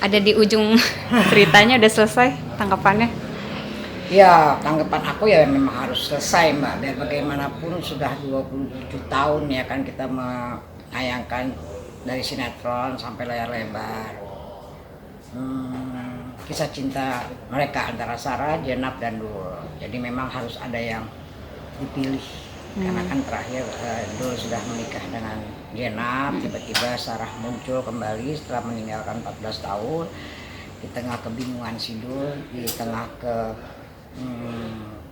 ada di ujung ceritanya, udah selesai tangkapannya. Ya, tanggapan aku ya memang harus selesai Mbak. Biar bagaimanapun sudah 27 tahun ya kan kita menayangkan dari sinetron sampai layar lebar. Kisah cinta mereka antara Sarah, Jenab dan Dul. Jadi memang harus ada yang dipilih. Karena kan terakhir Dul sudah menikah dengan Jenab, tiba-tiba Sarah muncul kembali setelah meninggalkan 14 tahun. Di tengah kebingungan si Dul, di tengah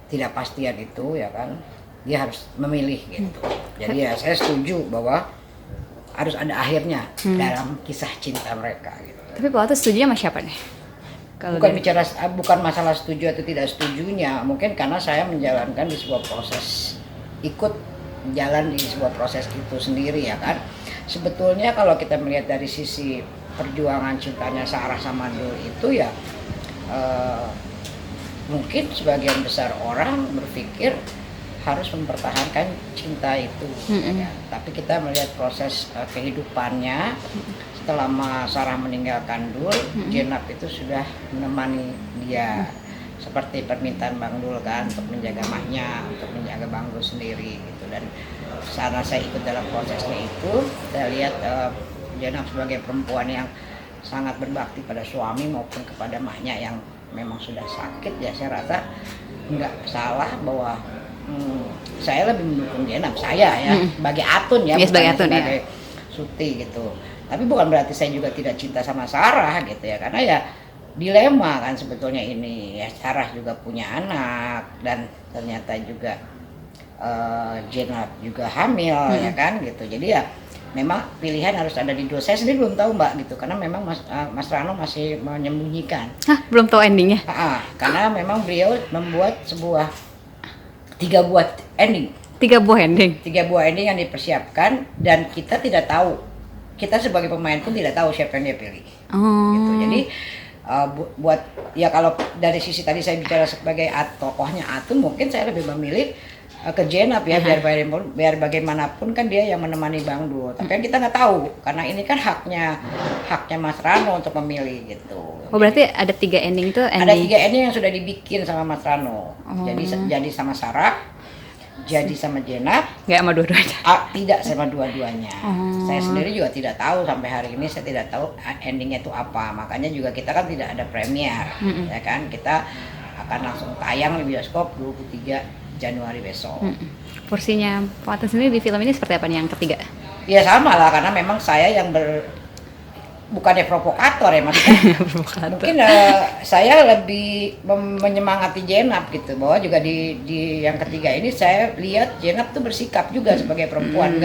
tidak pastian itu ya kan, dia harus memilih gitu. Jadi ya saya setuju bahwa harus ada akhirnya dalam kisah cinta mereka gitu. Tapi Pak Watu setuju sama siapa nih? Bukan masalah setuju atau tidak setujunya, mungkin karena saya menjalankan di sebuah proses, ikut jalan di sebuah proses itu sendiri ya kan. Sebetulnya kalau kita melihat dari sisi perjuangan cintanya Sarah sama Dul itu ya mungkin sebagian besar orang berpikir harus mempertahankan cinta itu ya. Tapi kita melihat proses kehidupannya setelah Sarah meninggalkan Dul, Jenab itu sudah menemani dia seperti permintaan Bang Dul kan, untuk menjaga maknya, untuk menjaga Bang Dul sendiri gitu. Dan sana saya ikut dalam prosesnya itu, saya lihat Jenab sebagai perempuan yang sangat berbakti pada suami maupun kepada maknya yang memang sudah sakit. Ya saya rasa nggak salah bahwa saya lebih mendukung Jenab, saya ya sebagai Atun ya, sebagai Atun sebagai ya. Suti gitu. Tapi bukan berarti saya juga tidak cinta sama Sarah gitu ya, karena ya dilema kan sebetulnya ini ya. Sarah juga punya anak dan ternyata juga Jenab juga hamil ya kan gitu. Jadi ya memang pilihan harus ada di Dul. Saya sendiri belum tahu Mbak gitu, karena memang Mas Rano masih menyembunyikan. Hah, belum tahu endingnya? Karena memang beliau membuat tiga buah ending. 3 buah ending? 3 buah ending yang dipersiapkan dan kita tidak tahu. Kita sebagai pemain pun tidak tahu siapa yang dia pilih. Gitu. Jadi buat ya kalau dari sisi tadi saya bicara sebagai tokohnya Atun, mungkin saya lebih memilih ke Jenab ya, biar bagaimanapun kan dia yang menemani Bang Dul. Tapi kan kita nggak tahu karena ini kan haknya Mas Rano untuk memilih gitu. Oh berarti ada 3 ending tuh? Ada 3 ending yang sudah dibikin sama Mas Rano. Jadi sama Sarah, jadi sama Jenab. Nggak sama dua-duanya? Tidak sama dua-duanya. Saya sendiri juga tidak tahu sampai hari ini, saya tidak tahu endingnya itu apa. Makanya juga kita kan tidak ada premier, ya kan. Kita akan langsung tayang di bioskop 23 Januari besok. Porsinya Pak Watu sendiri di film ini seperti apa nih yang ketiga? Ya sama lah, karena memang saya yang bukannya provokator ya maksudnya. Mungkin saya lebih menyemangati Jenab gitu, bahwa juga di yang ketiga ini saya lihat Jenab tuh bersikap juga sebagai perempuan,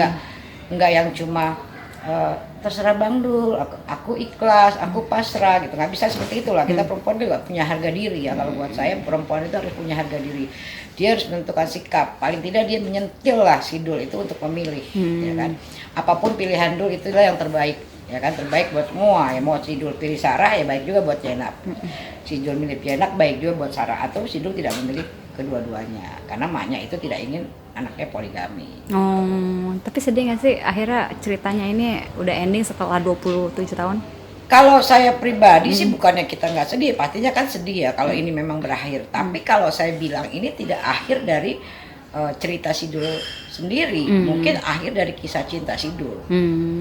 nggak yang cuma terserah Bang Dul, aku ikhlas, aku pasrah gitu. Nggak bisa seperti itulah. Kita perempuan juga punya harga diri ya. Kalau buat saya perempuan itu harus punya harga diri. Dia harus menentukan sikap. Paling tidak dia menyentil lah si Dul itu untuk memilih, ya kan. Apapun pilihan Dul itulah yang terbaik, ya kan, terbaik buat semua. Ya mau si Dul pilih Sarah ya baik juga buat Jenab. Si Dul milih Jenab baik juga buat Sarah, atau si Dul tidak memilih kedua-duanya karena maknya itu tidak ingin anaknya poligami. Tapi sedih nggak sih akhirnya ceritanya ini udah ending setelah 27 tahun? Kalau saya pribadi sih bukannya kita nggak sedih, pastinya kan sedih ya kalau ini memang berakhir. Tapi kalau saya bilang ini tidak akhir dari cerita Sidul sendiri, mungkin akhir dari kisah cinta Sidul.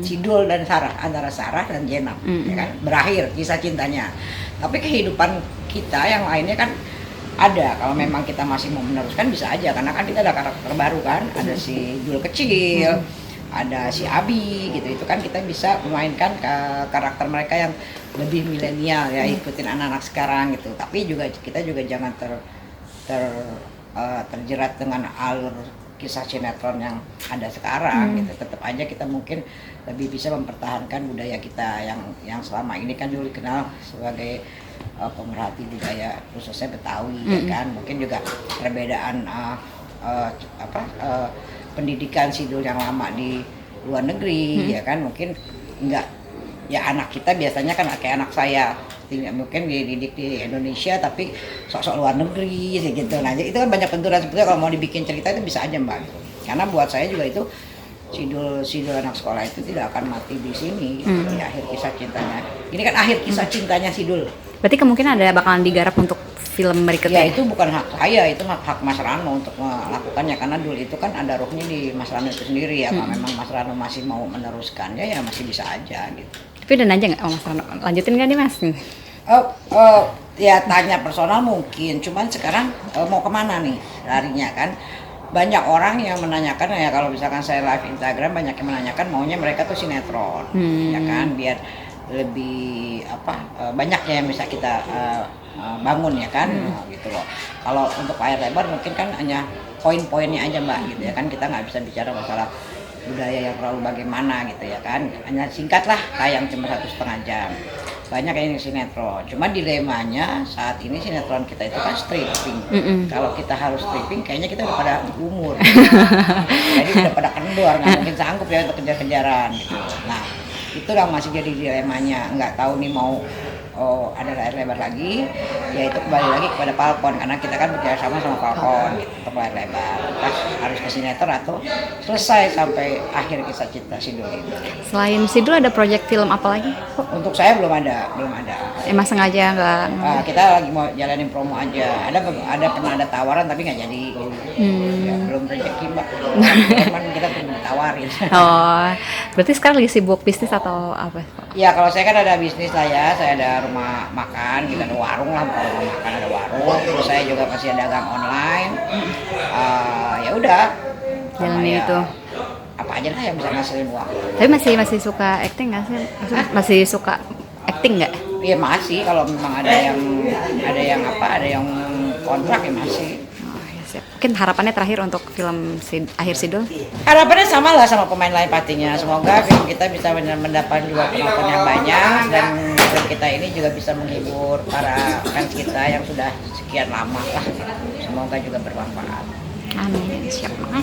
Sidul dan Sarah, antara Sarah dan Jenab, ya kan, berakhir kisah cintanya. Tapi kehidupan kita yang lainnya kan ada. Kalau memang kita masih mau meneruskan bisa aja, karena kan kita ada karakter baru kan, ada si Dul kecil, ada si Abi gitu. Itu kan kita bisa memainkan karakter mereka yang lebih milenial ya, ikutin anak-anak sekarang gitu. Tapi juga kita juga jangan terjerat dengan alur kisah sinetron yang ada sekarang gitu. Tetap aja kita mungkin lebih bisa mempertahankan budaya kita yang selama ini kan dulu dikenal sebagai pemerhati budaya khususnya Betawi ya kan. Mungkin juga perbedaan pendidikan Sidul yang lama di luar negeri ya kan, mungkin enggak ya, anak kita biasanya kan kayak anak saya mungkin dididik di Indonesia tapi sok-sok luar negeri gitu. Nah itu kan banyak benturan. Sebetulnya kalau mau dibikin cerita itu bisa aja Mbak gitu. Karena buat saya juga itu Sidul anak sekolah itu tidak akan mati di sini gitu, di akhir kisah cintanya Ini kan akhir kisah cintanya Sidul. Berarti kemungkinan ada bakalan digarap untuk film Ya berikutnya. itu bukan hak saya, itu hak Mas Rano untuk melakukannya, karena dulu itu kan ada ruhnya di Mas Rano itu sendiri ya. Kalau memang Mas Rano masih mau meneruskannya ya masih bisa aja gitu. Tapi udah nanya nggak Mas Rano? Lanjutin nggak nih Mas? Ya tanya personal mungkin, cuman sekarang mau kemana nih larinya kan? Banyak orang yang menanyakan ya, kalau misalkan saya live Instagram banyak yang menanyakan maunya mereka tuh sinetron, ya kan, biar lebih banyaknya yang bisa kita bangun ya kan, gitu loh. Kalau untuk layar lebar mungkin kan hanya poin-poinnya aja Mbak gitu ya kan, kita nggak bisa bicara masalah budaya yang terlalu bagaimana gitu ya kan, hanya singkat lah, tayang cuma 1,5 jam. Banyak yang sinetron, cuma dilemanya saat ini sinetron kita itu kan stripping. Kalau kita harus stripping kayaknya kita udah pada umur, jadi udah pada kendor, nggak mungkin sanggup ya untuk kejar-kejaran gitu. Nah itu yang masih jadi dilemanya, nggak tahu nih mau ada layar lebar lagi, yaitu kembali lagi kepada Falcon, karena kita kan bekerja sama Falcon gitu, untuk layar lebar. Kita harus ke sinetron atau selesai sampai akhir kisah cinta Sidul ini. Selain Sidul ada proyek film apa lagi? Untuk saya belum ada. Emang sengaja nggak? Kita lagi mau jalanin promo aja. Pernah ada tawaran tapi nggak jadi. Ya, belum rezeki Mbak. Cuman kita belum ditawarin. Oh, berarti sekarang lagi sibuk bisnis atau apa? Ya kalau saya kan ada bisnis saya ada rumah makan, juga ada warung lah, bukan rumah makan, ada warung. Terus saya juga masih ada dagang online. Ya udah. Jalanin itu. Apa aja lah yang bisa ngasilin uang. Tapi masih suka acting nggak sih? Maksudnya masih suka acting nggak? Iya masih, kalau memang ada yang kontrak ya masih. Oh, ya siap. Mungkin harapannya terakhir untuk film Akhir Sidul? Harapannya sama lah sama pemain lain pastinya. Semoga film kita bisa mendapat juga penonton yang banyak, dan film kita ini juga bisa menghibur para fans kita yang sudah sekian lama lah. Semoga juga bermanfaat. Amin. Siap, makasih.